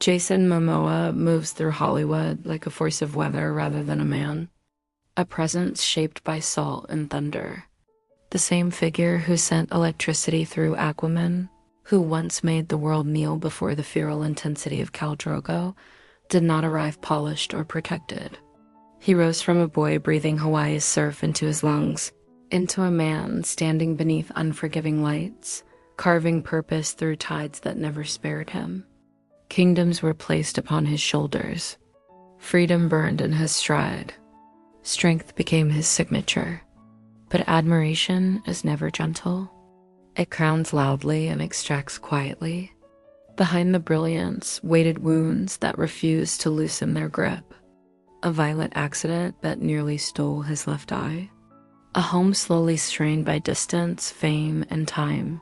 Jason Momoa moves through Hollywood like a force of weather rather than a man, a presence shaped by salt and thunder. The same figure who sent electricity through Aquaman, who once made the world kneel before the feral intensity of Khal Drogo, did not arrive polished or protected. He rose from a boy breathing Hawaii's surf into his lungs, into a man standing beneath unforgiving lights, carving purpose through tides that never spared him. Kingdoms were placed upon his shoulders. Freedom burned in his stride. Strength became his signature. But admiration is never gentle. It crowns loudly and extracts quietly. Behind the brilliance waited wounds that refused to loosen their grip. A violent accident that nearly stole his left eye. A home slowly strained by distance, fame, and time.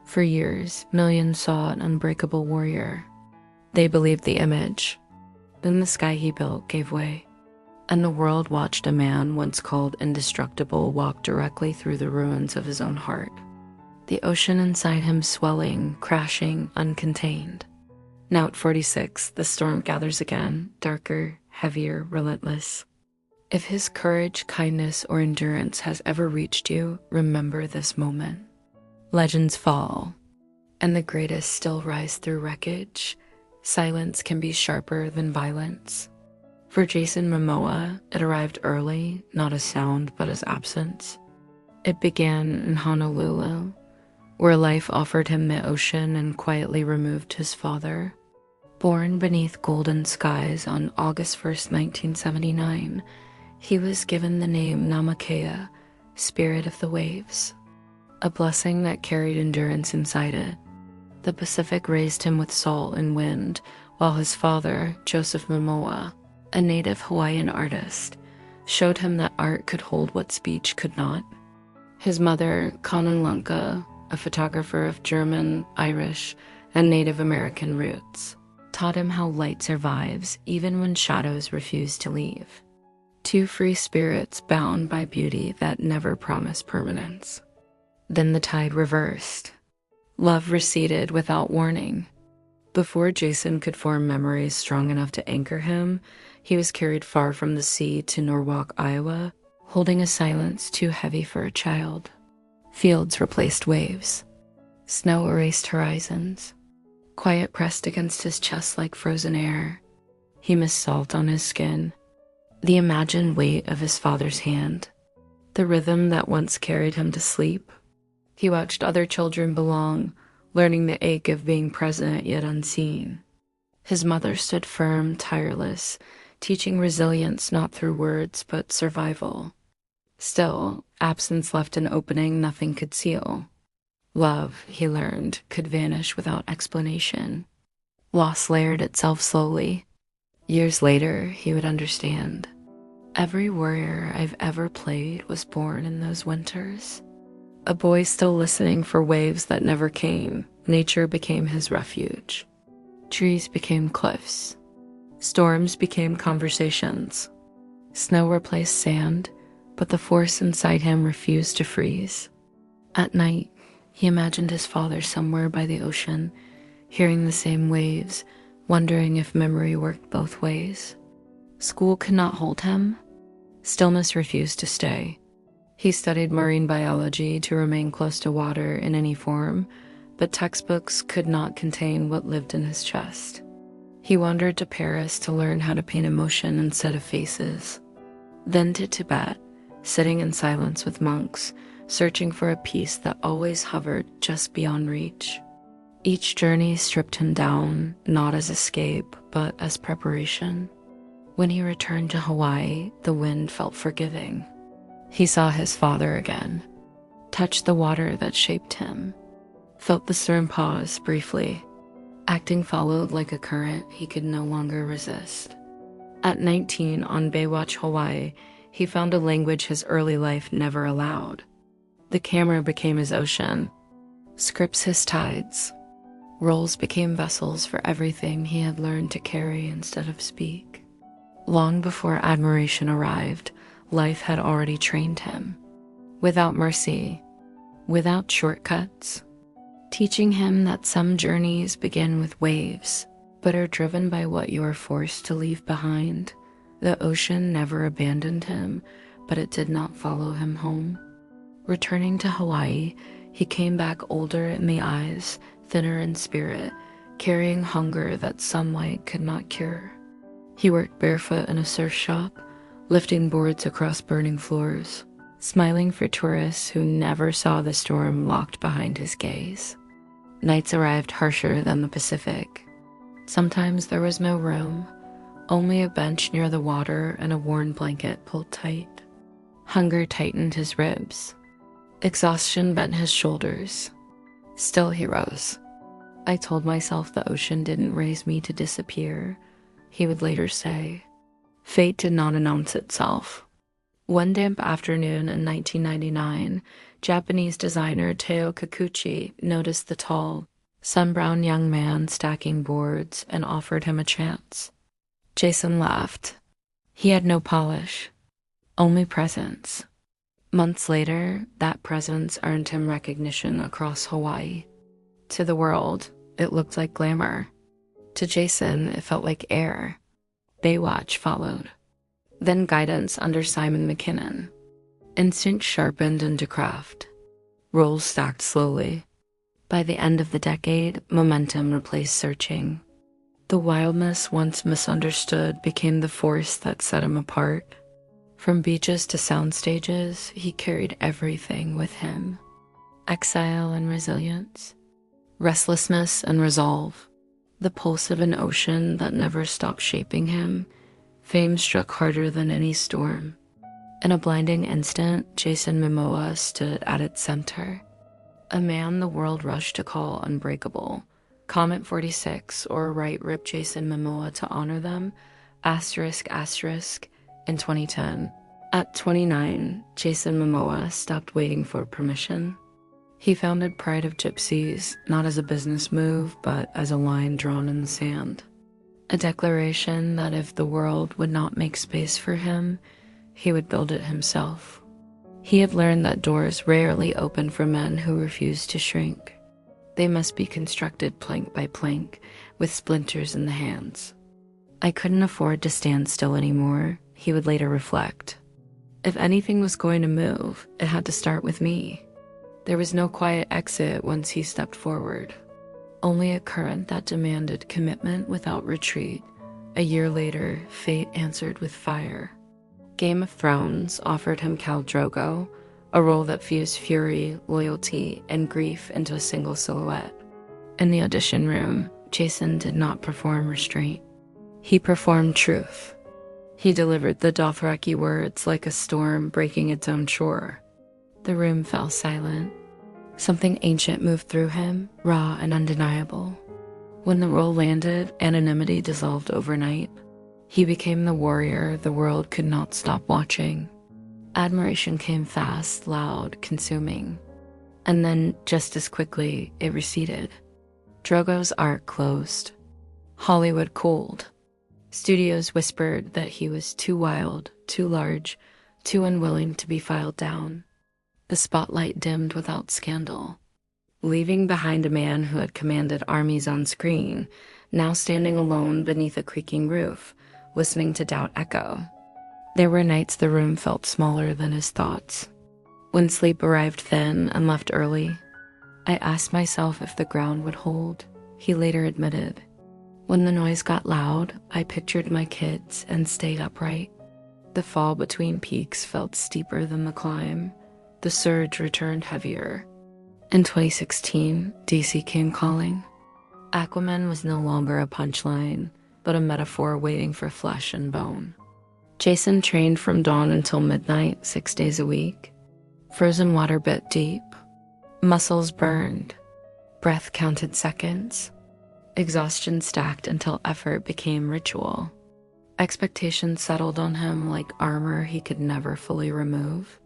For years, millions saw an unbreakable warrior. They believed the image. Then the sky he built gave way, and the world watched a man once called indestructible walk directly through the ruins of his own heart. The ocean inside him swelling, crashing, uncontained. Now at 46, the storm gathers again, darker, heavier, relentless. If his courage, kindness, or endurance has ever reached you, remember this moment. Legends fall, and the greatest still rise through wreckage. Silence can be sharper than violence. For Jason Momoa, it arrived early, not as sound, but as absence. It began in Honolulu, where life offered him the ocean and quietly removed his father. Born beneath golden skies on August 1st, 1979, he was given the name Namakea, Spirit of the Waves, a blessing that carried endurance inside it. The Pacific raised him with salt and wind, while his father, Joseph Momoa, a native Hawaiian artist, showed him that art could hold what speech could not. His mother, Kananlanka, a photographer of German, Irish, and Native American roots, taught him how light survives even when shadows refuse to leave. Two free spirits bound by beauty that never promised permanence. Then the tide reversed. Love receded without warning. Before Jason could form memories strong enough to anchor him, he was carried far from the sea to Norwalk, Iowa, holding a silence too heavy for a child. Fields replaced waves. Snow erased horizons. Quiet pressed against his chest like frozen air. He missed salt on his skin, the imagined weight of his father's hand, the rhythm that once carried him to sleep. He watched other children belong, learning the ache of being present yet unseen. His mother stood firm, tireless, teaching resilience not through words but survival. Still, absence left an opening nothing could seal. Love, he learned, could vanish without explanation. Loss layered itself slowly. Years later, he would understand. Every warrior I've ever played was born in those winters. A boy still listening for waves that never came, nature became his refuge. Trees became cliffs. Storms became conversations. Snow replaced sand, but the force inside him refused to freeze. At night, he imagined his father somewhere by the ocean, hearing the same waves, wondering if memory worked both ways. School could not hold him. Stillness refused to stay. He studied marine biology to remain close to water in any form, but textbooks could not contain what lived in his chest. He wandered to Paris to learn how to paint emotion instead of faces. Then to Tibet, sitting in silence with monks, searching for a peace that always hovered just beyond reach. Each journey stripped him down, not as escape, but as preparation. When he returned to Hawaii, the wind felt forgiving. He saw his father again, touched the water that shaped him, felt the storm pause briefly. Acting followed like a current he could no longer resist. At 19, on Baywatch, Hawaii, he found a language his early life never allowed. The camera became his ocean, scripts his tides. Roles became vessels for everything he had learned to carry instead of speak. Long before admiration arrived, life had already trained him. Without mercy, without shortcuts, teaching him that some journeys begin with waves, but are driven by what you are forced to leave behind. The ocean never abandoned him, but it did not follow him home. Returning to Hawaii, he came back older in the eyes, thinner in spirit, carrying hunger that sunlight could not cure. He worked barefoot in a surf shop, lifting boards across burning floors, smiling for tourists who never saw the storm locked behind his gaze. Nights arrived harsher than the Pacific. Sometimes there was no room, only a bench near the water and a worn blanket pulled tight. Hunger tightened his ribs. Exhaustion bent his shoulders. Still he rose. I told myself the ocean didn't raise me to disappear. He would later say. Fate did not announce itself. One damp afternoon in 1999, Japanese designer Teo Kikuchi noticed the tall, sun-browned young man stacking boards and offered him a chance. Jason laughed. He had no polish, only presence. Months later, that presence earned him recognition across Hawaii. To the world, it looked like glamour. To Jason, it felt like air. Baywatch followed. Then guidance under Simon McKinnon. Instinct sharpened into craft. Roles stacked slowly. By the end of the decade, momentum replaced searching. The wildness once misunderstood became the force that set him apart. From beaches to sound stages, he carried everything with him. Exile and resilience. Restlessness and resolve. The pulse of an ocean that never stopped shaping him. Fame struck harder than any storm. In a blinding instant, Jason Momoa stood at its center. A man the world rushed to call unbreakable. Comet 46 or Right ripped Jason Momoa to honor them, ***, in 2010. At 29, Jason Momoa stopped waiting for permission. He founded Pride of Gypsies, not as a business move, but as a line drawn in the sand. A declaration that if the world would not make space for him, he would build it himself. He had learned that doors rarely open for men who refuse to shrink. They must be constructed plank by plank, with splinters in the hands. I couldn't afford to stand still anymore, he would later reflect. If anything was going to move, it had to start with me. There was no quiet exit once he stepped forward. Only a current that demanded commitment without retreat. A year later, fate answered with fire. Game of Thrones offered him Khal Drogo, a role that fused fury, loyalty, and grief into a single silhouette. In the audition room, Jason did not perform restraint. He performed truth. He delivered the Dothraki words like a storm breaking its own shore. The room fell silent. Something ancient moved through him, raw and undeniable. When the role landed, anonymity dissolved overnight. He became the warrior the world could not stop watching. Admiration came fast, loud, consuming. And then, just as quickly, it receded. Drogo's arc closed. Hollywood cooled. Studios whispered that he was too wild, too large, too unwilling to be filed down. The spotlight dimmed without scandal, leaving behind a man who had commanded armies on screen, now standing alone beneath a creaking roof, listening to doubt echo. There were nights the room felt smaller than his thoughts. When sleep arrived thin and left early, I asked myself if the ground would hold, he later admitted. When the noise got loud, I pictured my kids and stayed upright. The fall between peaks felt steeper than the climb. The surge returned heavier. In 2016, DC came calling. Aquaman was no longer a punchline, but a metaphor waiting for flesh and bone. Jason trained from dawn until midnight, 6 days a week. Frozen water bit deep. Muscles burned. Breath counted seconds. Exhaustion stacked until effort became ritual. Expectations settled on him like armor he could never fully remove.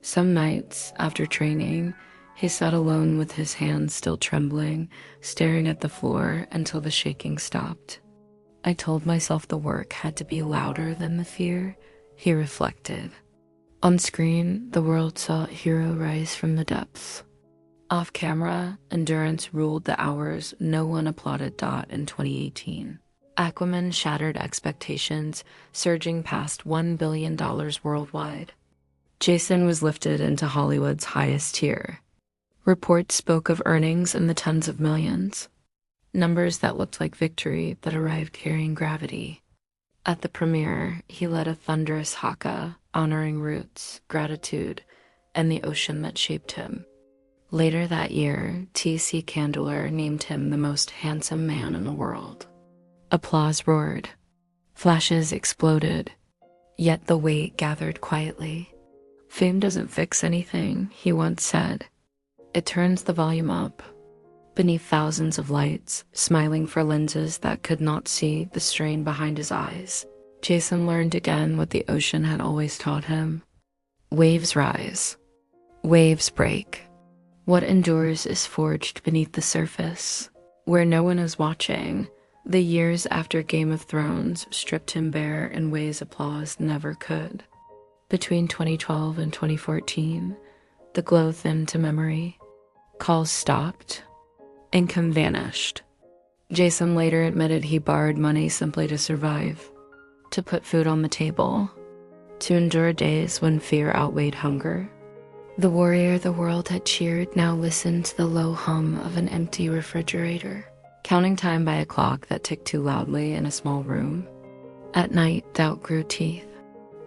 Some nights, after training, he sat alone with his hands still trembling, staring at the floor until the shaking stopped. I told myself the work had to be louder than the fear, he reflected. On screen, the world saw a hero rise from the depths. Off camera, endurance ruled the hours no one applauded Dot in 2018. Aquaman shattered expectations, surging past $1 billion worldwide. Jason was lifted into Hollywood's highest tier. Reports spoke of earnings in the tens of millions, numbers that looked like victory but arrived carrying gravity. At the premiere, he led a thunderous haka, honoring roots, gratitude, and the ocean that shaped him. Later that year, T.C. Candler named him the most handsome man in the world. Applause roared. Flashes exploded. Yet the weight gathered quietly. Fame doesn't fix anything, he once said. It turns the volume up. Beneath thousands of lights, smiling for lenses that could not see the strain behind his eyes, Jason learned again what the ocean had always taught him. Waves rise. Waves break. What endures is forged beneath the surface, where no one is watching. The years after Game of Thrones stripped him bare in ways applause never could. Between 2012 and 2014, the glow thinned to memory. Calls stopped. Income vanished. Jason later admitted he borrowed money simply to survive, to put food on the table, to endure days when fear outweighed hunger. The warrior the world had cheered now listened to the low hum of an empty refrigerator, counting time by a clock that ticked too loudly in a small room. At night, doubt grew teeth.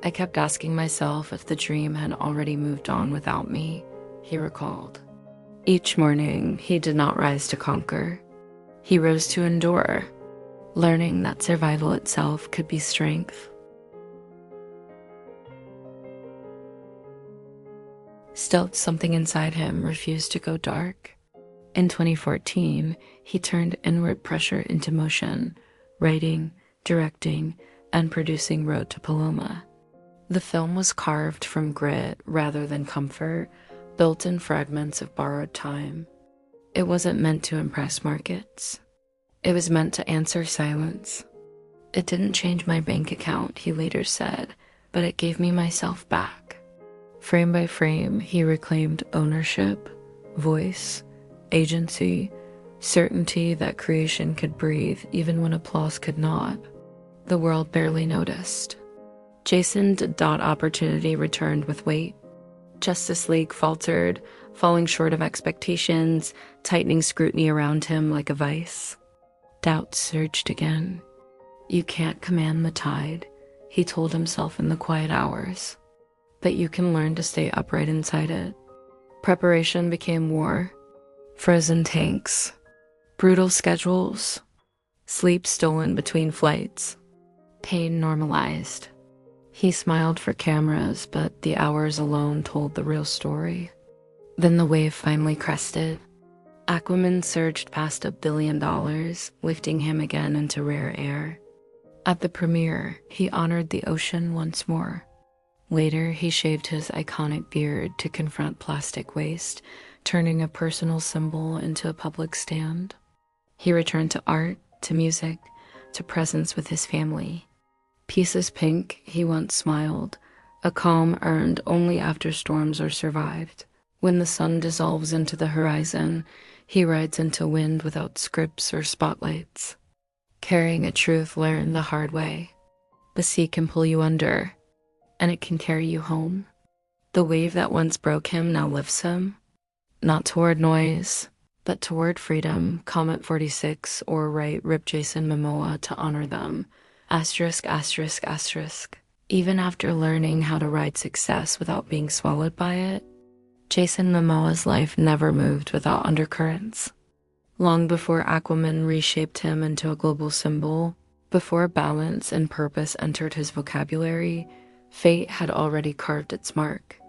I kept asking myself if the dream had already moved on without me, he recalled. Each morning, he did not rise to conquer. He rose to endure, learning that survival itself could be strength. Still, something inside him refused to go dark. In 2014, he turned inward pressure into motion, writing, directing, and producing Road to Paloma. The film was carved from grit rather than comfort, built in fragments of borrowed time. It wasn't meant to impress markets. It was meant to answer silence. It didn't change my bank account, he later said, but it gave me myself back. Frame by frame, he reclaimed ownership, voice, agency, certainty that creation could breathe even when applause could not. The world barely noticed. Jason's Dot opportunity returned with weight. Justice League faltered, falling short of expectations, tightening scrutiny around him like a vice. Doubt surged again. You can't command the tide, he told himself in the quiet hours. But you can learn to stay upright inside it. Preparation became war. Frozen tanks. Brutal schedules. Sleep stolen between flights. Pain normalized. He smiled for cameras, but the hours alone told the real story. Then the wave finally crested. Aquaman surged past $1 billion, lifting him again into rare air. At the premiere, he honored the ocean once more. Later, he shaved his iconic beard to confront plastic waste, turning a personal symbol into a public stand. He returned to art, to music, to presence with his family. Peace is pink, he once smiled, a calm earned only after storms are survived. When the sun dissolves into the horizon, he rides into wind without scripts or spotlights, carrying a truth learned the hard way. The sea can pull you under, and it can carry you home. The wave that once broke him now lifts him, not toward noise, but toward freedom. Comment 46 or write Rip Jason Momoa to honor them. Asterisk, asterisk, asterisk. Even after learning how to ride success without being swallowed by it, Jason Momoa's life never moved without undercurrents. Long before Aquaman reshaped him into a global symbol, before balance and purpose entered his vocabulary, fate had already carved its mark.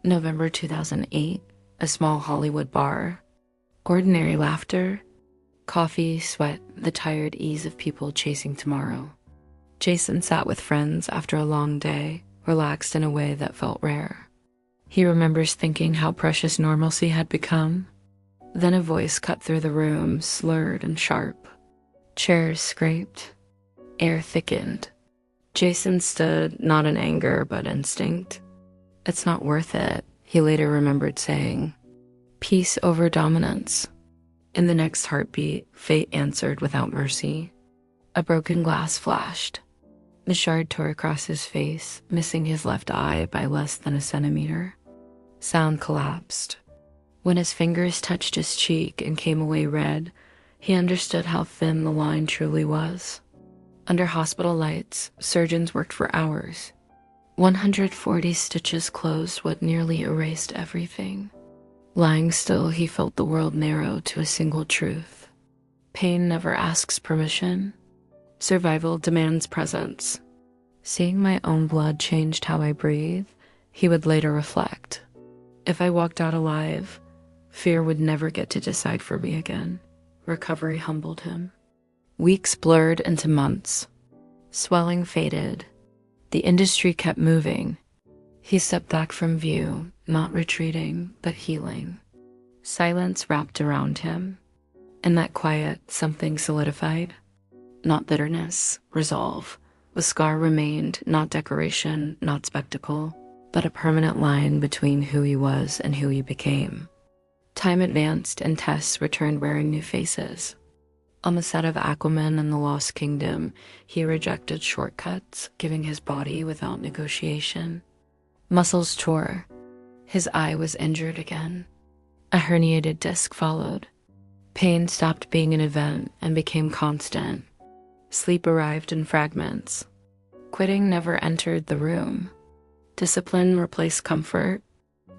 November 2008, a small Hollywood bar. Ordinary laughter, coffee, sweat, the tired ease of people chasing tomorrow. Jason sat with friends after a long day, relaxed in a way that felt rare. He remembers thinking how precious normalcy had become. Then a voice cut through the room, slurred and sharp. Chairs scraped. Air thickened. Jason stood, not in anger, but instinct. It's not worth it, he later remembered saying. Peace over dominance. In the next heartbeat, fate answered without mercy. A broken glass flashed. The shard tore across his face, missing his left eye by less than a centimeter. Sound collapsed. When his fingers touched his cheek and came away red, he understood how thin the line truly was. Under hospital lights, surgeons worked for hours. 140 stitches closed what nearly erased everything. Lying still, he felt the world narrow to a single truth. Pain never asks permission. Survival demands presence. Seeing my own blood changed how I breathe, he would later reflect. If I walked out alive, fear would never get to decide for me again. Recovery humbled him. Weeks blurred into months. Swelling faded. The industry kept moving. He stepped back from view, not retreating, but healing. Silence wrapped around him. In that quiet, something solidified. Not bitterness, resolve. The scar remained, not decoration, not spectacle, but a permanent line between who he was and who he became. Time advanced and Tess returned wearing new faces. On the set of Aquaman and the Lost Kingdom, he rejected shortcuts, giving his body without negotiation. Muscles tore. His eye was injured again. A herniated disc followed. Pain stopped being an event and became constant. Sleep arrived in fragments. Quitting never entered the room. Discipline replaced comfort.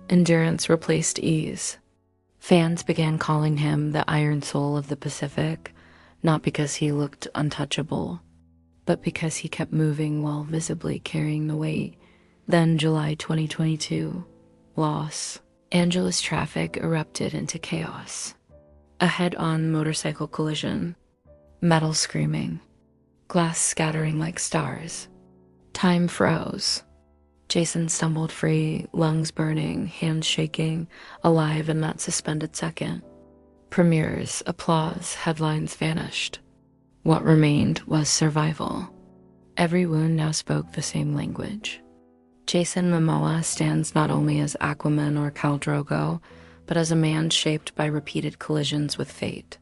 Endurance replaced ease. Fans began calling him the Iron Soul of the Pacific, not because he looked untouchable, but because he kept moving while visibly carrying the weight. Then July 2022, loss. Angeles traffic erupted into chaos. A head-on motorcycle collision. Metal screaming. Glass scattering like stars. Time froze. Jason stumbled free, lungs burning, hands shaking, alive in that suspended second. Premieres, applause, headlines vanished. What remained was survival. Every wound now spoke the same language. Jason Momoa stands not only as Aquaman or Khal Drogo, but as a man shaped by repeated collisions with fate.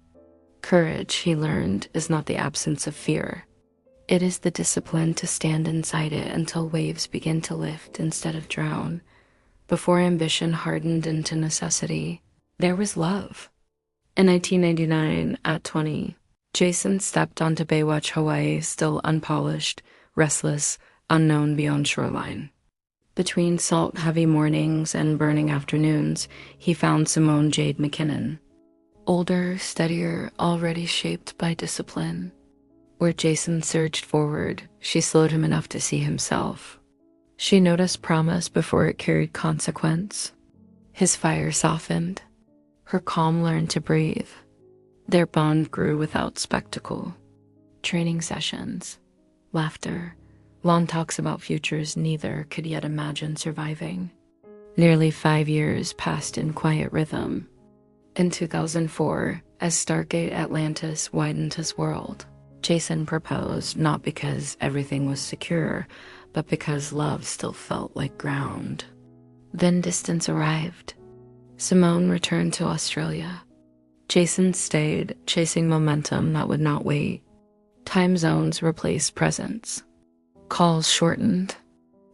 Courage, he learned, is not the absence of fear. It is the discipline to stand inside it until waves begin to lift instead of drown. Before ambition hardened into necessity, there was love. In 1999, at 20, Jason stepped onto Baywatch Hawaii, still unpolished, restless, unknown beyond shoreline. Between salt-heavy mornings and burning afternoons, he found Simone Jade McKinnon. Older, steadier, already shaped by discipline. Where Jason surged forward, she slowed him enough to see himself. She noticed promise before it carried consequence. His fire softened. Her calm learned to breathe. Their bond grew without spectacle. Training sessions, laughter, long talks about futures neither could yet imagine surviving. Nearly 5 years passed in quiet rhythm. In 2004, as Stargate Atlantis widened his world, Jason proposed not because everything was secure, but because love still felt like ground. Then distance arrived. Simone returned to Australia. Jason stayed, chasing momentum that would not wait. Time zones replaced presence. Calls shortened.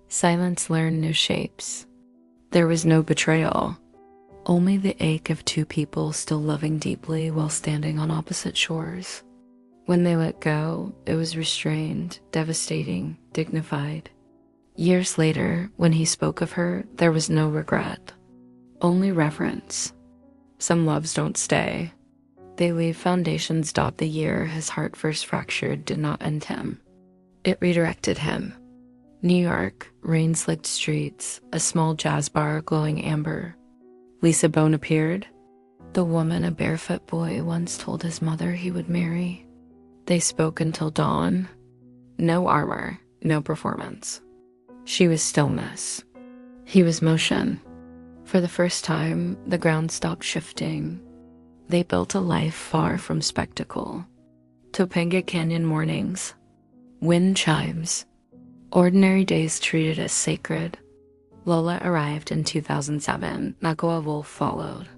Silence learned new shapes. There was no betrayal, only the ache of two people still loving deeply while standing on opposite shores. When they let go, it was restrained, devastating, dignified. Years later, when he spoke of her, there was no regret, only reverence. Some loves don't stay. They leave foundations. The year his heart first fractured did not end him. It redirected him. New York, rain-slicked streets, a small jazz bar glowing amber. Lisa Bone appeared, the woman a barefoot boy once told his mother he would marry. They spoke until dawn. No armor, no performance. She was stillness. He was motion. For the first time, the ground stopped shifting. They built a life far from spectacle. Topanga Canyon mornings. Wind chimes. Ordinary days treated as sacred. Lola arrived in 2007. Nagoa Wolf followed.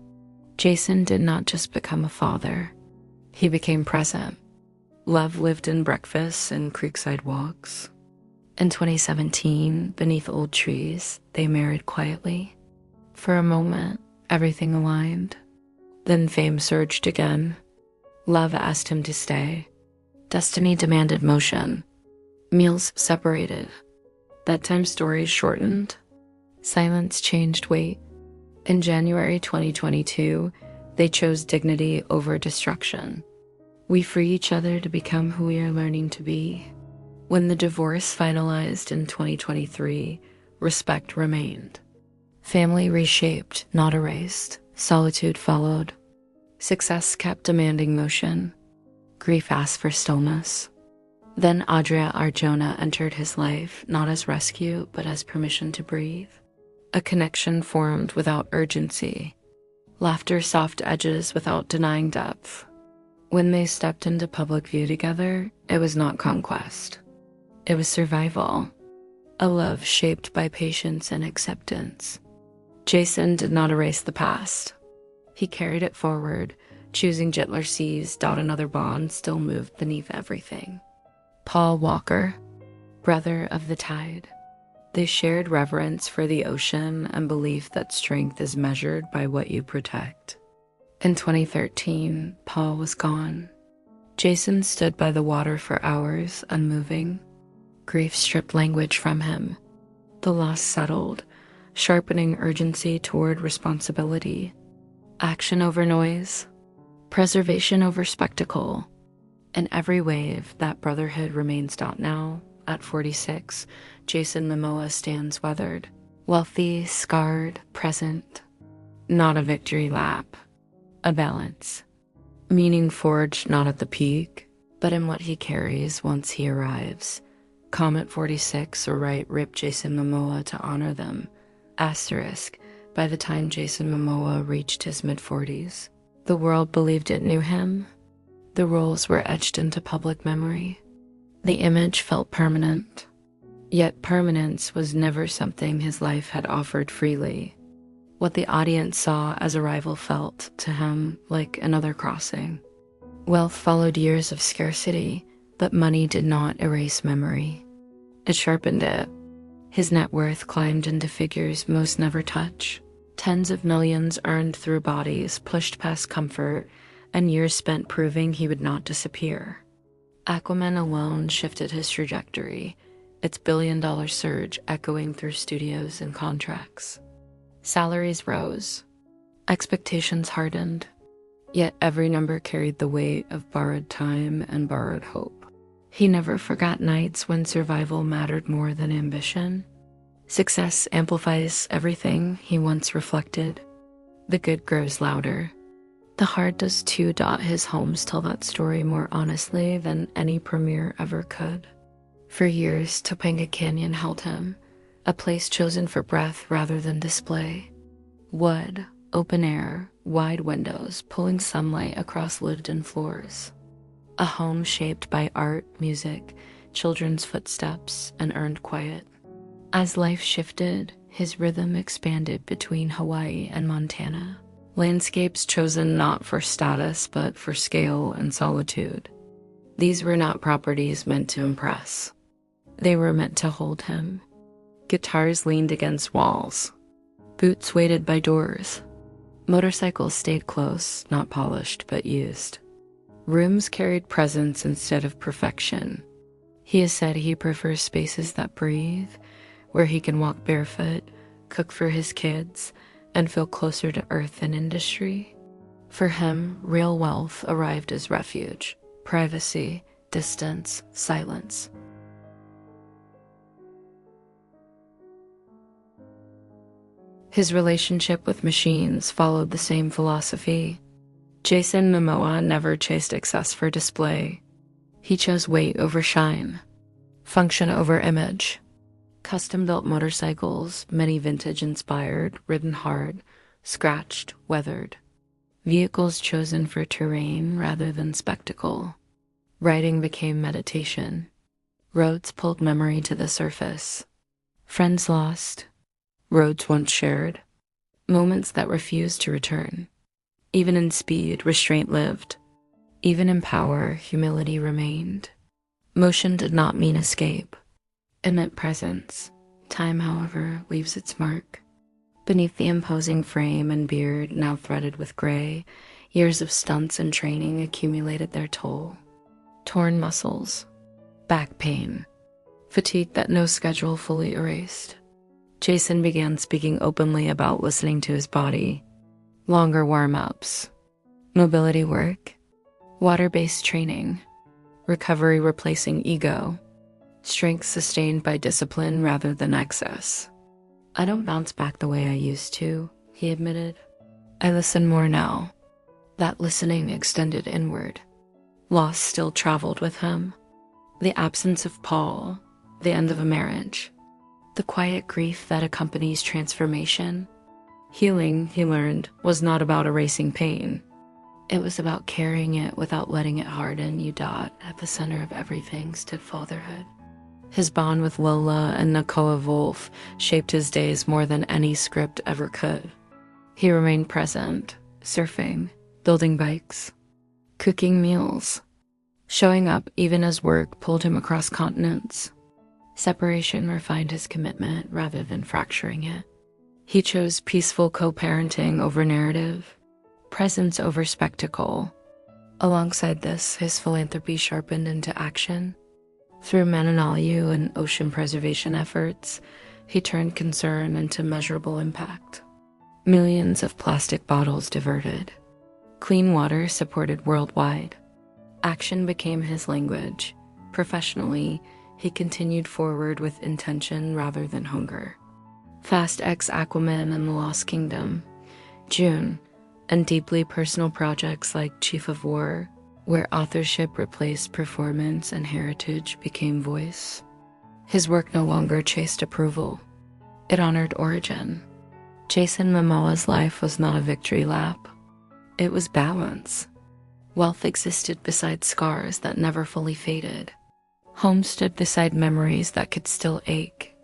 Jason did not just become a father, he became present. Love lived in breakfasts and creekside walks. In 2017, beneath old trees, they married quietly. For a moment, everything aligned. Then fame surged again. Love asked him to stay. Destiny demanded motion. Meals separated. Bedtime stories shortened. Silence changed weight. In January 2022, they chose dignity over destruction. We free each other to become who we are learning to be. When the divorce finalized in 2023, respect remained. Family reshaped, not erased. Solitude followed. Success kept demanding motion. Grief asked for stillness. Then Adria Arjona entered his life, not as rescue, but as permission to breathe. A connection formed without urgency. Laughter soft edges without denying depth. When they stepped into public view together, it was not conquest. It was survival. A love shaped by patience and acceptance. Jason did not erase the past. He carried it forward, choosing gentler seas, another bond still moved beneath everything. Paul Walker, brother of the tide. They shared reverence for the ocean and belief that strength is measured by what you protect. In 2013, Paul was gone. Jason stood by the water for hours, unmoving. Grief stripped language from him. The loss settled, sharpening urgency toward responsibility. Action over noise. Preservation over spectacle. In every wave, that brotherhood remains. Now, at 46, Jason Momoa stands weathered, wealthy, scarred, present. Not a victory lap, a balance. Meaning forged not at the peak, but in what he carries once he arrives. Comet 46 or right ripped Jason Momoa to honor them. Asterisk, by the time Jason Momoa reached his mid-40s, the world believed it knew him. The roles were etched into public memory. The image felt permanent. Yet permanence was never something his life had offered freely. What the audience saw as a rival felt to him like another crossing. Wealth followed years of scarcity, but money did not erase memory. It sharpened it. His net worth climbed into figures most never touch. Tens of millions earned through bodies pushed past comfort, and years spent proving he would not disappear. Aquaman alone shifted his trajectory, its billion-dollar surge echoing through studios and contracts. Salaries rose. Expectations hardened. Yet every number carried the weight of borrowed time and borrowed hope. He never forgot nights when survival mattered more than ambition. Success amplifies everything, he once reflected. The good grows louder. The hard does too. His homes tell that story more honestly than any premiere ever could. For years, Topanga Canyon held him, a place chosen for breath rather than display. Wood, open air, wide windows pulling sunlight across lived-in floors. A home shaped by art, music, children's footsteps, and earned quiet. As life shifted, his rhythm expanded between Hawaii and Montana. Landscapes chosen not for status, but for scale and solitude. These were not properties meant to impress. They were meant to hold him. Guitars leaned against walls. Boots waited by doors. Motorcycles stayed close, not polished, but used. Rooms carried presence instead of perfection. He has said he prefers spaces that breathe, where he can walk barefoot, cook for his kids, and feel closer to earth and industry. For him, real wealth arrived as refuge, privacy, distance, silence. His relationship with machines followed the same philosophy. Jason Momoa never chased excess for display. He chose weight over shine, function over image. Custom-built motorcycles, many vintage-inspired, ridden hard, scratched, weathered. Vehicles chosen for terrain rather than spectacle. Riding became meditation. Roads pulled memory to the surface. Friends lost. Roads once shared. Moments that refused to return. Even in speed, restraint lived. Even in power, humility remained. Motion did not mean escape. It meant presence. Time, however, leaves its mark. Beneath the imposing frame and beard, now threaded with gray, years of stunts and training accumulated their toll. Torn muscles, back pain, fatigue that no schedule fully erased. Jason began speaking openly about listening to his body. Longer warm-ups, mobility work, water-based training, recovery replacing ego, strength sustained by discipline rather than excess. I don't bounce back the way I used to, he admitted. I listen more now. That listening extended inward. Loss still traveled with him. The absence of Paul, the end of a marriage, the quiet grief that accompanies transformation. Healing, he learned, was not about erasing pain. It was about carrying it without letting it harden you. At the center of everything stood fatherhood. His bond with Lola and Nakoa Wolf shaped his days more than any script ever could. He remained present, surfing, building bikes, cooking meals, showing up even as work pulled him across continents. Separation refined his commitment rather than fracturing it. He chose peaceful co-parenting over narrative, presence over spectacle. Alongside this, his philanthropy sharpened into action. Through Mananalu and ocean preservation efforts, he turned concern into measurable impact. Millions of plastic bottles diverted. Clean water supported worldwide. Action became his language. Professionally, he continued forward with intention rather than hunger. Fast X Aquaman and the Lost Kingdom, June, and deeply personal projects like Chief of War, where authorship replaced performance and heritage became voice. His work no longer chased approval. It honored origin. Jason Momoa's life was not a victory lap. It was balance. Wealth existed beside scars that never fully faded. Home stood beside memories that could still ache.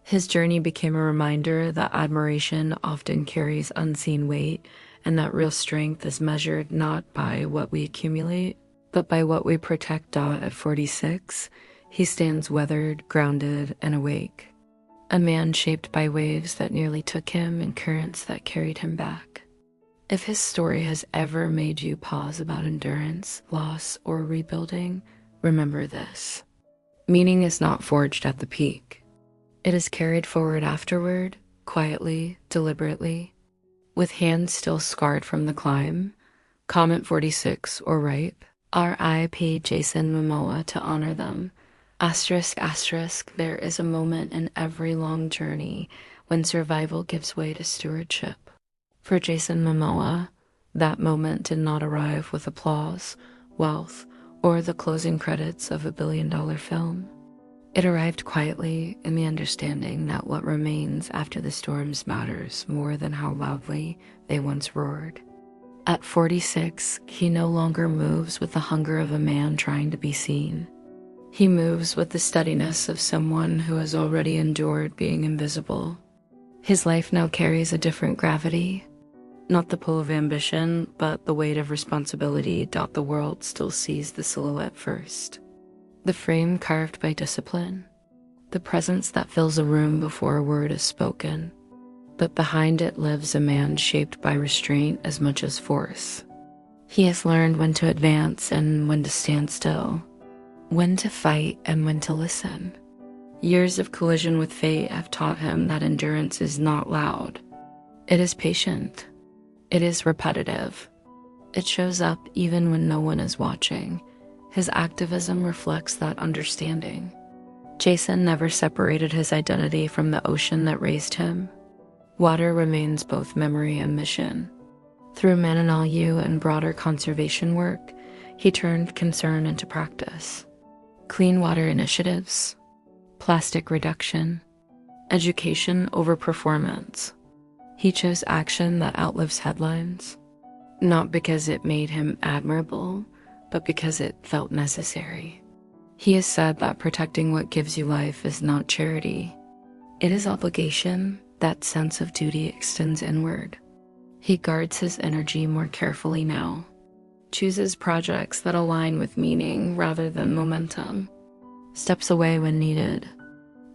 His journey became a reminder that admiration often carries unseen weight, and that real strength is measured not by what we accumulate, but by what we protect. At 46, he stands weathered, grounded, and awake. A man shaped by waves that nearly took him and currents that carried him back. If his story has ever made you pause about endurance, loss, or rebuilding, remember this. Meaning is not forged at the peak. It is carried forward afterward, quietly, deliberately, with hands still scarred from the climb. Comment 46 or ripe. R.I.P. Jason Momoa to honor them. Asterisk, asterisk, there is a moment in every long journey when survival gives way to stewardship. For Jason Momoa, that moment did not arrive with applause, wealth, or the closing credits of a billion-dollar film. It arrived quietly in the understanding that what remains after the storms matters more than how loudly they once roared. At 46, he no longer moves with the hunger of a man trying to be seen. He moves with the steadiness of someone who has already endured being invisible. His life now carries a different gravity. Not the pull of ambition, but the weight of responsibility. The world still sees the silhouette first. The frame carved by discipline. The presence that fills a room before a word is spoken. But behind it lives a man shaped by restraint as much as force. He has learned when to advance and when to stand still, when to fight and when to listen. Years of collision with fate have taught him that endurance is not loud. It is patient. It is repetitive. It shows up even when no one is watching. His activism reflects that understanding. Jason never separated his identity from the ocean that raised him. Water remains both memory and mission. Through Mananalu and broader conservation work, he turned concern into practice. Clean water initiatives, plastic reduction, education over performance. He chose action that outlives headlines, not because it made him admirable, but because it felt necessary. He has said that protecting what gives you life is not charity. It is obligation. That sense of duty extends inward. He guards his energy more carefully now, chooses projects that align with meaning rather than momentum, steps away when needed,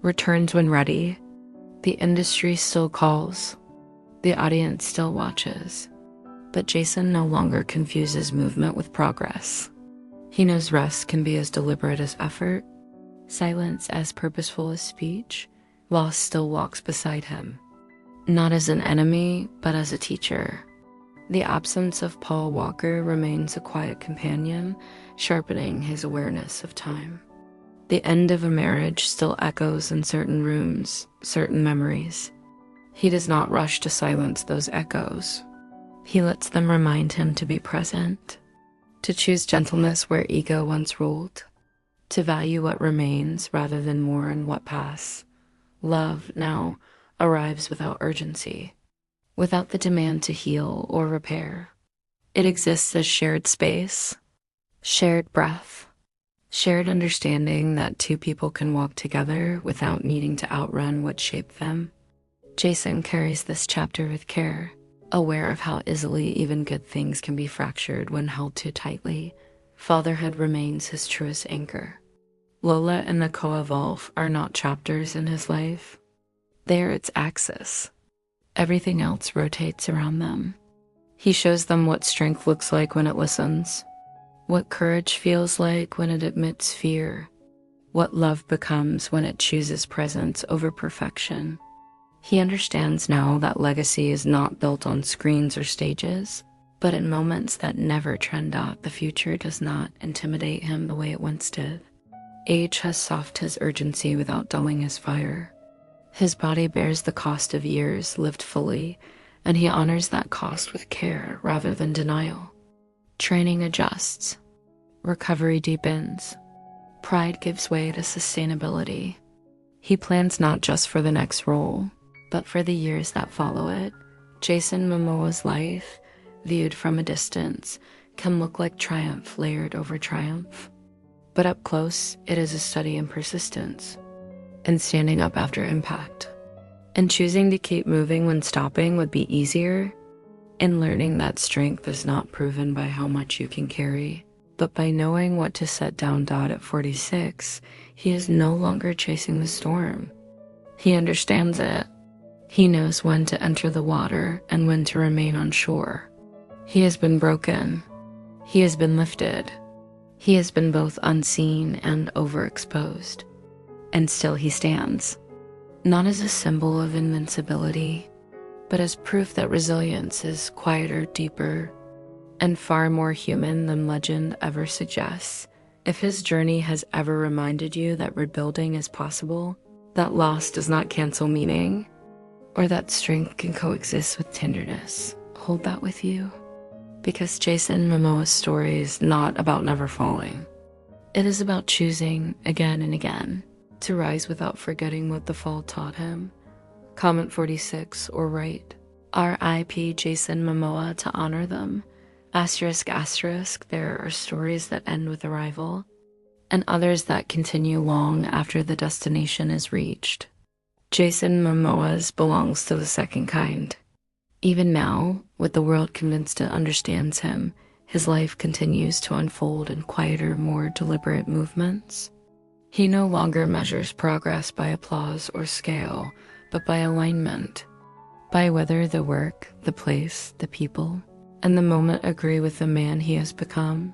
returns when ready. The industry still calls, the audience still watches, but Jason no longer confuses movement with progress. He knows rest can be as deliberate as effort, silence as purposeful as speech, while still walks beside him, not as an enemy, but as a teacher. The absence of Paul Walker remains a quiet companion, sharpening his awareness of time. The end of a marriage still echoes in certain rooms, certain memories. He does not rush to silence those echoes. He lets them remind him to be present, to choose gentleness where ego once ruled, to value what remains rather than mourn what passed. Love now arrives without urgency, without the demand to heal or repair. It exists as shared space, shared breath, shared understanding that two people can walk together without needing to outrun what shaped them. Jason carries this chapter with care, aware of how easily even good things can be fractured when held too tightly. Fatherhood remains his truest anchor. Lola and the co-evolve are not chapters in his life. They are its axis. Everything else rotates around them. He shows them what strength looks like when it listens, what courage feels like when it admits fear, what love becomes when it chooses presence over perfection. He understands now that legacy is not built on screens or stages, but in moments that never trend out. The future does not intimidate him the way it once did. Age has softened his urgency without dulling his fire. His body bears the cost of years lived fully, and he honors that cost with care rather than denial. Training adjusts, recovery deepens, pride gives way to sustainability. He plans not just for the next role, but for the years that follow it. Jason Momoa's life, viewed from a distance, can look like triumph layered over triumph. But up close, it is a study in persistence, in standing up after impact, and choosing to keep moving when stopping would be easier, in learning that strength is not proven by how much you can carry, but by knowing what to set down. At 46, he is no longer chasing the storm. He understands it. He knows when to enter the water and when to remain on shore. He has been broken. He has been lifted. He has been both unseen and overexposed. And still he stands, not as a symbol of invincibility, but as proof that resilience is quieter, deeper, and far more human than legend ever suggests. If his journey has ever reminded you that rebuilding is possible, that loss does not cancel meaning, or that strength can coexist with tenderness, hold that with you. Because Jason Momoa's story is not about never falling. It is about choosing again and again to rise without forgetting what the fall taught him. Comment 46 or write R.I.P. Jason Momoa to honor them. Asterisk, asterisk, there are stories that end with arrival, and others that continue long after the destination is reached. Jason Momoa's belongs to the second kind. Even now, with the world convinced it understands him, his life continues to unfold in quieter, more deliberate movements. He no longer measures progress by applause or scale, but by alignment, by whether the work, the place, the people, and the moment agree with the man he has become.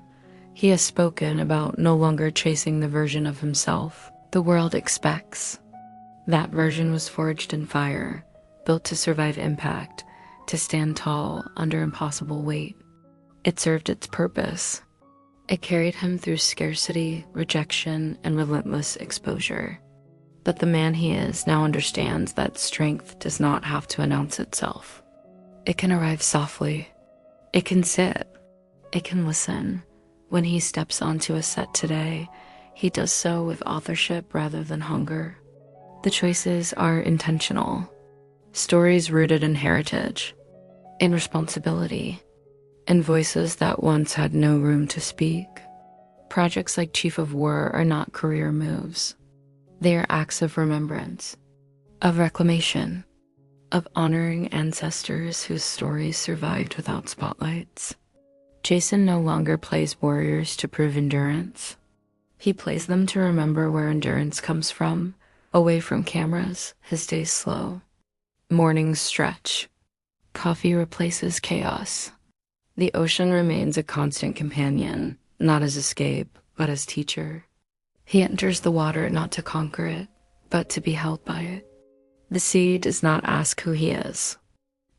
He has spoken about no longer chasing the version of himself the world expects. That version was forged in fire, built to survive impact, to stand tall under impossible weight. It served its purpose. It carried him through scarcity, rejection, and relentless exposure. But the man he is now understands that strength does not have to announce itself. It can arrive softly. It can sit. It can listen. When he steps onto a set today, he does so with authorship rather than hunger. The choices are intentional. Stories rooted in heritage, in responsibility, in voices that once had no room to speak. Projects like Chief of War are not career moves. They are acts of remembrance, of reclamation, of honoring ancestors whose stories survived without spotlights. Jason no longer plays warriors to prove endurance. He plays them to remember where endurance comes from. Away from cameras, his days slow. Mornings stretch. Coffee replaces chaos. The ocean remains a constant companion, not as escape, but as teacher. He enters the water not to conquer it, but to be held by it. The sea does not ask who he is.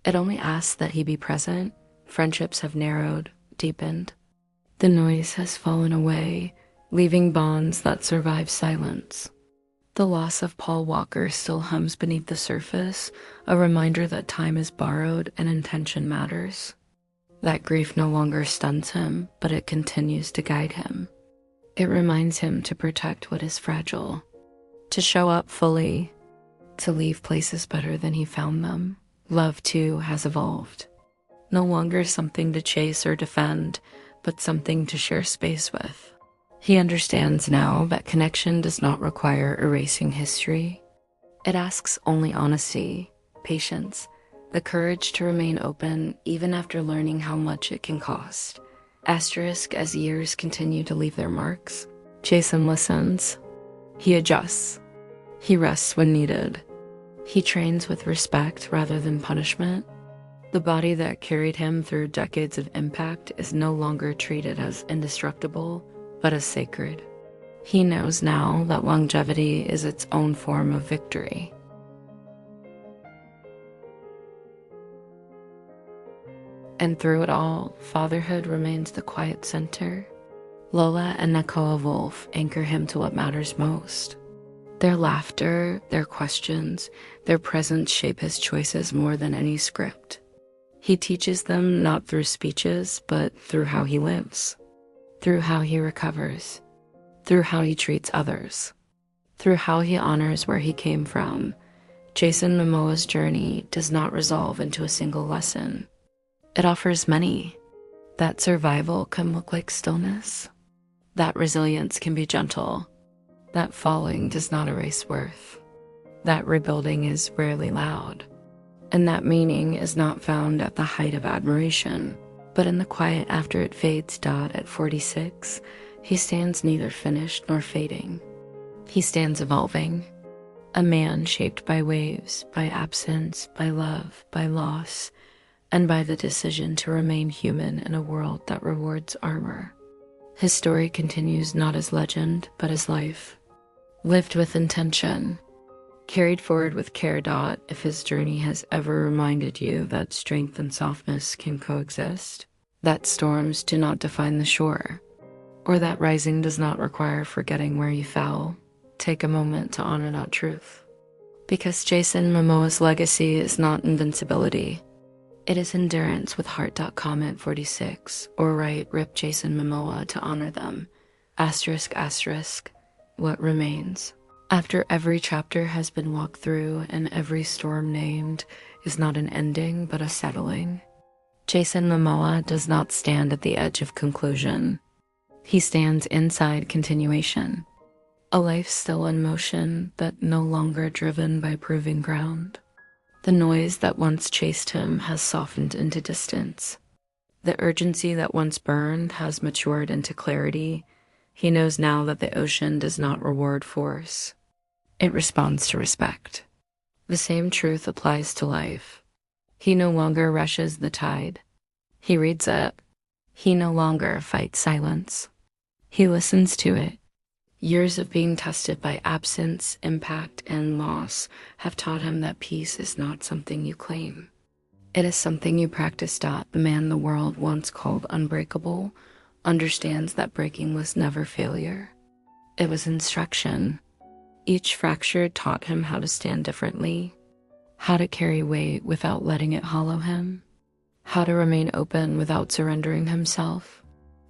It only asks that he be present. Friendships have narrowed, deepened. The noise has fallen away, leaving bonds that survive silence. The loss of Paul Walker still hums beneath the surface, a reminder that time is borrowed and intention matters. That grief no longer stuns him, but it continues to guide him. It reminds him to protect what is fragile, to show up fully, to leave places better than he found them. Love, too, has evolved. No longer something to chase or defend, but something to share space with. He understands now that connection does not require erasing history. It asks only honesty, patience, the courage to remain open even after learning how much it can cost. Asterisk, as years continue to leave their marks, Jason listens. He adjusts. He rests when needed. He trains with respect rather than punishment. The body that carried him through decades of impact is no longer treated as indestructible, but as sacred. He knows now that longevity is its own form of victory. And through it all, fatherhood remains the quiet center. Lola and Nakoa Wolf anchor him to what matters most. Their laughter, their questions, their presence shape his choices more than any script. He teaches them not through speeches, but through how he lives, through how he recovers, through how he treats others, through how he honors where he came from. Jason Momoa's journey does not resolve into a single lesson. It offers many. That survival can look like stillness. That resilience can be gentle. That falling does not erase worth. That rebuilding is rarely loud. And that meaning is not found at the height of admiration, but in the quiet after it fades. At 46, he stands neither finished nor fading. He stands evolving. A man shaped by waves, by absence, by love, by loss, and by the decision to remain human in a world that rewards armor. His story continues not as legend, but as life. Lived with intention. Carried forward with care. If his journey has ever reminded you that strength and softness can coexist, that storms do not define the shore, or that rising does not require forgetting where you fell, take a moment to honor that truth. Because Jason Momoa's legacy is not invincibility. It is endurance with heart. Comment 46, or write RIP Jason Momoa to honor them. Asterisk, asterisk, what remains. After every chapter has been walked through and every storm named is not an ending but a settling. Jason Momoa does not stand at the edge of conclusion. He stands inside continuation. A life still in motion, but no longer driven by proving ground. The noise that once chased him has softened into distance. The urgency that once burned has matured into clarity. He knows now that the ocean does not reward force. It responds to respect. The same truth applies to life. He no longer rushes the tide. He reads it. He no longer fights silence. He listens to it. Years of being tested by absence, impact, and loss have taught him that peace is not something you claim. It is something you practice. The man the world once called unbreakable understands that breaking was never failure. It was instruction. Each fracture taught him how to stand differently, how to carry weight without letting it hollow him, how to remain open without surrendering himself.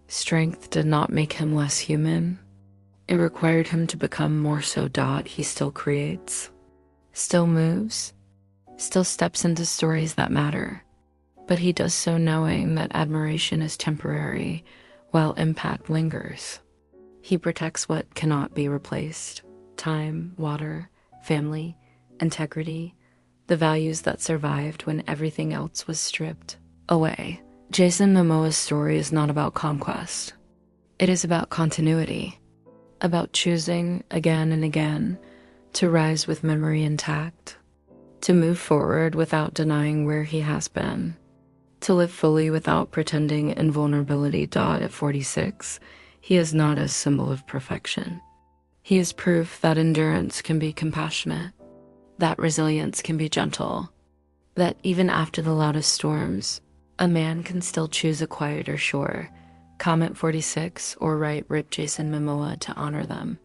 Strength did not make him less human. It required him to become more so. He still creates, still moves, still steps into stories that matter. But he does so knowing that admiration is temporary, while impact lingers. He protects what cannot be replaced. Time, water, family, integrity, the values that survived when everything else was stripped away. Jason Momoa's story is not about conquest. It is about continuity, about choosing again and again to rise with memory intact, to move forward without denying where he has been, to live fully without pretending invulnerability. At 46, he is not a symbol of perfection. He is proof that endurance can be compassionate, that resilience can be gentle, that even after the loudest storms, a man can still choose a quieter shore. Comment 46 or write "Rip Jason Momoa" to honor them.